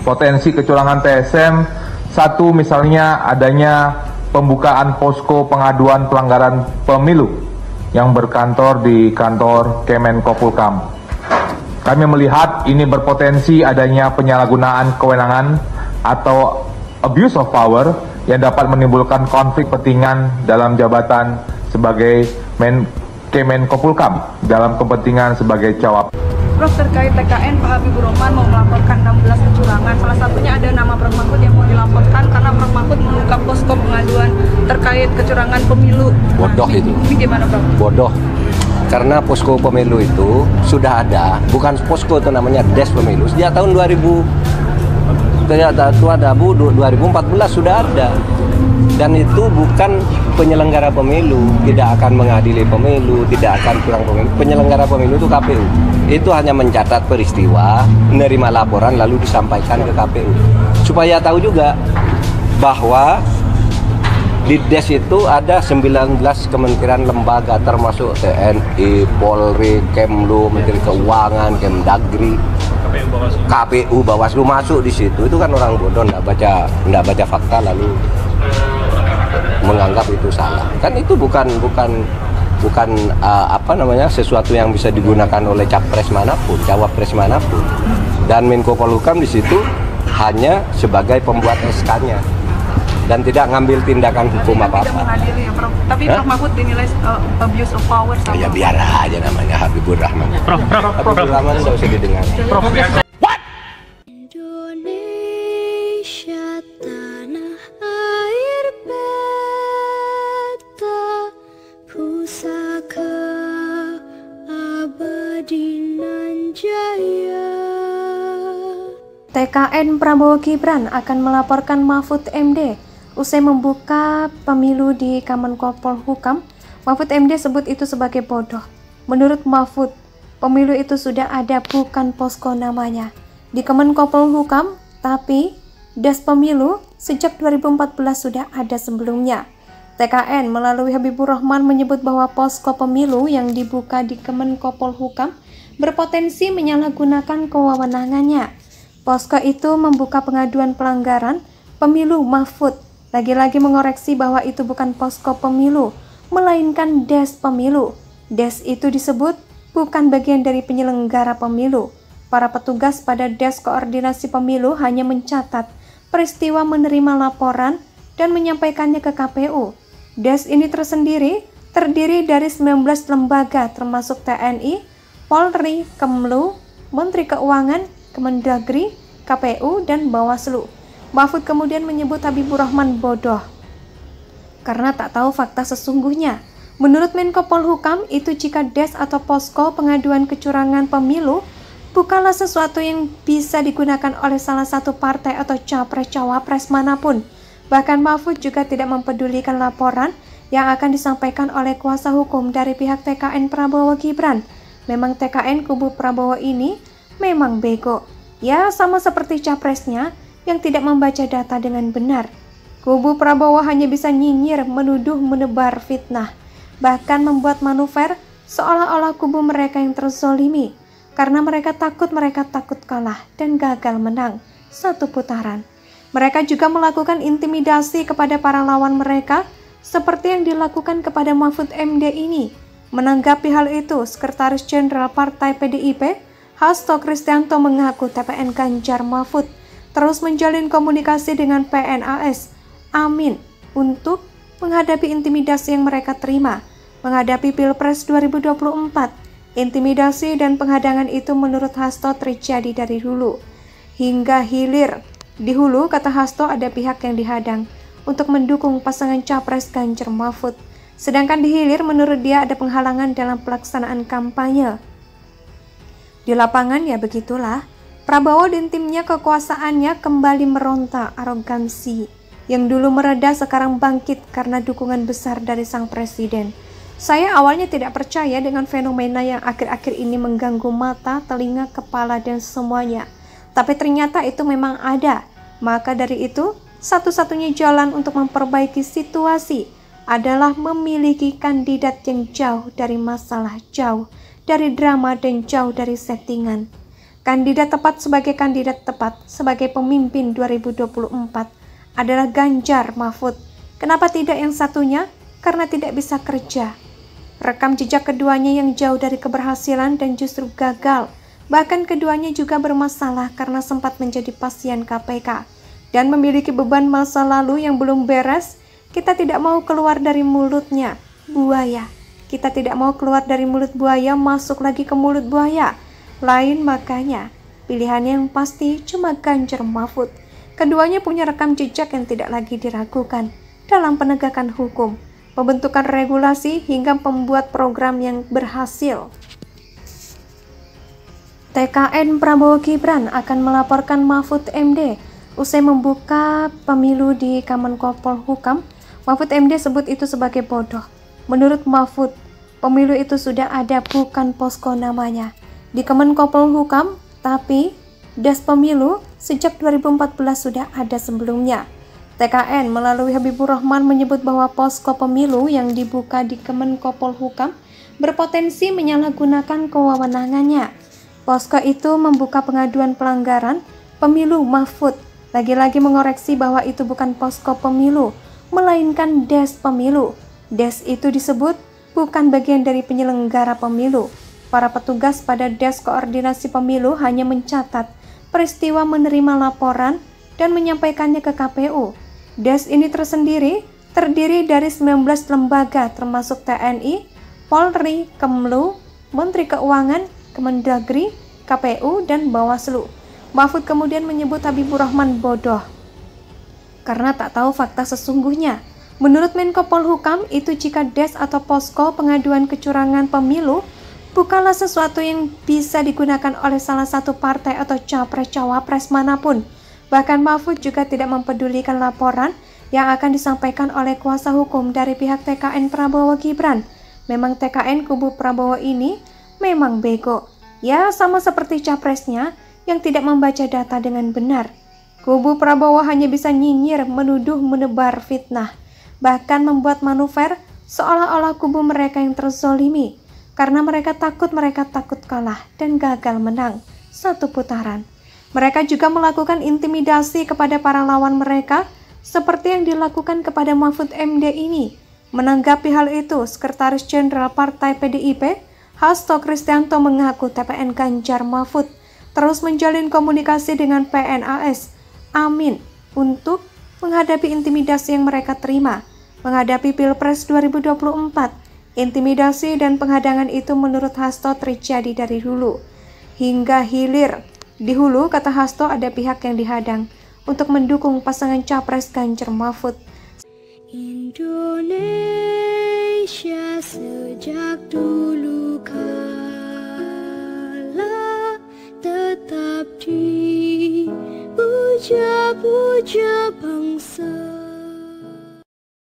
Potensi kecurangan TSM, satu misalnya adanya pembukaan posko pengaduan pelanggaran pemilu yang berkantor di kantor Kemenkopolhukam. Kami melihat ini berpotensi adanya penyalahgunaan kewenangan atau abuse of power yang dapat menimbulkan konflik kepentingan dalam jabatan sebagai Kemenkopolhukam dalam kepentingan sebagai cawapres. Prof, terkait TKN, Pak Habibur Rahman mau melaporkan 16 kecurangan. Salah satunya ada nama Prof Mahfud yang mau dilaporkan karena Prof Mahfud membuka posko pengaduan terkait kecurangan pemilu. Bodoh itu. Ini gimana, Prof? Bodoh. Karena posko pemilu itu sudah ada, bukan posko itu namanya des pemilu. Sejak tahun 2014 sudah ada. Dan itu bukan penyelenggara pemilu, tidak akan mengadili pemilu, tidak akan pulang pemilu. Penyelenggara pemilu itu KPU. Itu hanya mencatat peristiwa, menerima laporan lalu disampaikan ke KPU. Supaya tahu juga bahwa di DES itu ada 19 kementerian lembaga termasuk TNI, Polri, Kemlu, Menteri Keuangan, Kemdagri, KPU, Bawaslu masuk di situ. Itu kan orang bodoh nggak baca fakta lalu menganggap itu salah. Kan itu bukan sesuatu yang bisa digunakan oleh capres manapun, cawapres manapun. Dan Menko Polhukam di situ hanya sebagai pembuat SK-nya dan tidak ngambil tindakan hukum apa-apa. Tapi Prof Mahfud dinilai abuse of power sama. Ya biar aja namanya Habibur Rahman. Habibur Rahman nggak usah didengar. Indonesia tanah air beta, pusaka abadi nan jaya. TKN Prabowo Gibran akan melaporkan Mahfud MD usai membuka pemilu di Kemenkopolhukam. Mahfud MD sebut itu sebagai bodoh. Menurut Mahfud, pemilu itu sudah ada, bukan posko namanya di Kemenkopolhukam, tapi des pemilu sejak 2014 sudah ada sebelumnya. TKN melalui Habibur Rahman menyebut bahwa posko pemilu yang dibuka di Kemenkopolhukam berpotensi menyalahgunakan kewenangannya. Posko itu membuka pengaduan pelanggaran pemilu. Mahfud lagi-lagi mengoreksi bahwa itu bukan posko pemilu, melainkan des pemilu. Des itu disebut bukan bagian dari penyelenggara pemilu. Para petugas pada des koordinasi pemilu hanya mencatat peristiwa, menerima laporan, dan menyampaikannya ke KPU. Des ini tersendiri terdiri dari 19 lembaga termasuk TNI, Polri, Kemlu, Menteri Keuangan, Kemendagri, KPU, dan Bawaslu. Mahfud kemudian menyebut Habibur Rahman bodoh karena tak tahu fakta sesungguhnya. Menurut Menko Polhukam, itu jika des atau posko pengaduan kecurangan pemilu bukanlah sesuatu yang bisa digunakan oleh salah satu partai atau capres-cawapres manapun. Bahkan Mahfud juga tidak mempedulikan laporan yang akan disampaikan oleh kuasa hukum dari pihak TKN Prabowo Gibran. Memang TKN kubu Prabowo ini memang bego. Ya, sama seperti capresnya yang tidak membaca data dengan benar. Kubu Prabowo hanya bisa nyinyir, menuduh, menebar fitnah, bahkan membuat manuver seolah-olah kubu mereka yang terzolimi, karena mereka takut kalah dan gagal menang satu putaran. Mereka juga melakukan intimidasi kepada para lawan mereka, seperti yang dilakukan kepada Mahfud MD ini. Menanggapi hal itu, Sekretaris Jenderal Partai PDIP, Hasto Kristianto, mengaku TPN Ganjar Mahfud terus menjalin komunikasi dengan PNAS Amin untuk menghadapi intimidasi yang mereka terima menghadapi Pilpres 2024. Intimidasi dan penghadangan itu menurut Hasto terjadi dari hulu hingga hilir. Di hulu, kata Hasto, ada pihak yang dihadang untuk mendukung pasangan Capres Ganjar Mahfud. Sedangkan di hilir, menurut dia ada penghalangan dalam pelaksanaan kampanye. Di lapangan ya begitulah. Prabowo dan timnya kekuasaannya kembali meronta. Arogansi yang dulu mereda sekarang bangkit karena dukungan besar dari sang presiden. Saya awalnya tidak percaya dengan fenomena yang akhir-akhir ini mengganggu mata, telinga, kepala, dan semuanya. Tapi ternyata itu memang ada. Maka dari itu, satu-satunya jalan untuk memperbaiki situasi adalah memiliki kandidat yang jauh dari masalah, jauh dari drama, dan jauh dari settingan. Kandidat tepat sebagai pemimpin 2024 adalah Ganjar Mahfud. Kenapa tidak yang satunya? Karena tidak bisa kerja. Rekam jejak keduanya yang jauh dari keberhasilan dan justru gagal. Bahkan keduanya juga bermasalah karena sempat menjadi pasien KPK dan memiliki beban masa lalu yang belum beres. Kita tidak mau keluar dari mulutnya buaya. Kita tidak mau keluar dari mulut buaya, masuk lagi ke mulut buaya lain, makanya pilihannya yang pasti cuma Ganjar Mahfud. Keduanya punya rekam jejak yang tidak lagi diragukan dalam penegakan hukum, pembentukan regulasi, hingga pembuat program yang berhasil. TKN Prabowo Gibran akan melaporkan Mahfud MD usai membuka pemilu di Kemenkopol Hukam. Mahfud MD sebut itu sebagai bodoh. Menurut Mahfud, pemilu itu sudah ada, bukan posko namanya di Kemenkopol Hukam, tapi Des Pemilu sejak 2014 sudah ada sebelumnya. TKN melalui Habibur Rahman menyebut bahwa posko pemilu yang dibuka di Kemenkopol Hukam berpotensi menyalahgunakan kewenangannya. Posko itu membuka pengaduan pelanggaran pemilu. Mahfud lagi-lagi mengoreksi bahwa itu bukan posko pemilu, melainkan Des Pemilu. Des itu disebut bukan bagian dari penyelenggara pemilu. Para petugas pada Des Koordinasi Pemilu hanya mencatat peristiwa, menerima laporan, dan menyampaikannya ke KPU. Des ini terdiri dari 19 lembaga termasuk TNI, Polri, Kemlu, Menteri Keuangan, Kemendagri, KPU, dan Bawaslu. Mahfud kemudian menyebut Habibur Rahman bodoh karena tak tahu fakta sesungguhnya. Menurut Menko Polhukam, itu jika Des atau posko pengaduan kecurangan pemilu bukanlah sesuatu yang bisa digunakan oleh salah satu partai atau capres-cawapres manapun. Bahkan Mahfud juga tidak mempedulikan laporan yang akan disampaikan oleh kuasa hukum dari pihak TKN Prabowo Gibran. Memang TKN kubu Prabowo ini memang bego. Ya, sama seperti capresnya yang tidak membaca data dengan benar. Kubu Prabowo hanya bisa nyinyir, menuduh, menebar fitnah, bahkan membuat manuver seolah-olah kubu mereka yang terzolimi. Karena mereka takut kalah dan gagal menang satu putaran. Mereka juga melakukan intimidasi kepada para lawan mereka seperti yang dilakukan kepada Mahfud MD ini. Menanggapi hal itu, Sekretaris Jenderal Partai PDIP, Hasto Kristianto, mengaku TPN Ganjar Mahfud terus menjalin komunikasi dengan PNAS Amin untuk menghadapi intimidasi yang mereka terima menghadapi Pilpres 2024. Intimidasi dan penghadangan itu menurut Hasto terjadi dari hulu hingga hilir. Di hulu, kata Hasto, ada pihak yang dihadang untuk mendukung pasangan capres Ganjar Mahfud. Indonesia sejak dulu kala tetap dipuja-puja bangsa.